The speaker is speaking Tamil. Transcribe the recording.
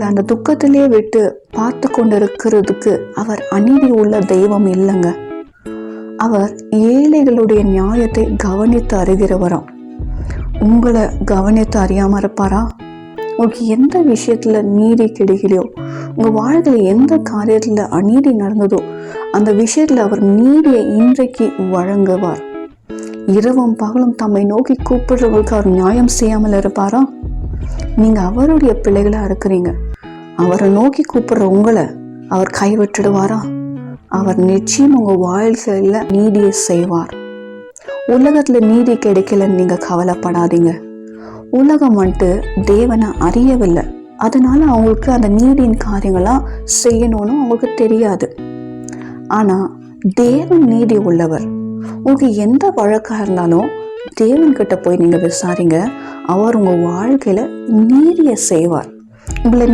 உங்களை அந்த துக்கத்திலே விட்டு பார்த்து கொண்டிருக்கிறதுக்கு அவர் அநீதி உள்ள தெய்வம் இல்லைங்க. அவர் ஏழைகளுடைய நியாயத்தை கவனித்து அறிகிறவராம். உங்களை கவனித்து அறியாம இருப்பாரா? உங்களுக்கு எந்த விஷயத்துல நீதி கிடைக்கலையோ, உங்க வாழ்க்கையில எந்த காரியத்துல அநீதி நடந்ததோ அந்த விஷயத்துல அவர் நீதியை இன்றைக்கு வழங்குவார். இரவும் பகலும் தம்மை நோக்கி கூப்பிடுறவங்களுக்கு அவர் நியாயம் செய்யாமல் இருப்பாரா? நீங்க அவருடைய பிள்ளைகளா இருக்கிறீங்க. அவரை நோக்கி கூப்பிடுற உங்களை அவர் கைவிட்டுடுவாரா? அவர் நிச்சயம் உங்க வாழ்க்கையில நீதியை செய்வார். உலகத்துல நீதி கிடைக்கலன்னு நீங்க கவலைப்படாதீங்க. உலகம் வந்துட்டு தேவனை அறியவில்லை, அதனால அவங்களுக்கு அந்த நீதியின் காரியங்களா செய்யணும்னு அவங்களுக்கு தெரியாது. ஆனா தேவன் நீதி உள்ளவர். உங்களுக்கு எந்த வழக்கா இருந்தாலும் தேவன் கிட்ட போய் நீங்க விசாரிங்க. அவர் உங்க வாழ்க்கையில நீதியை செய்வார். உங்களை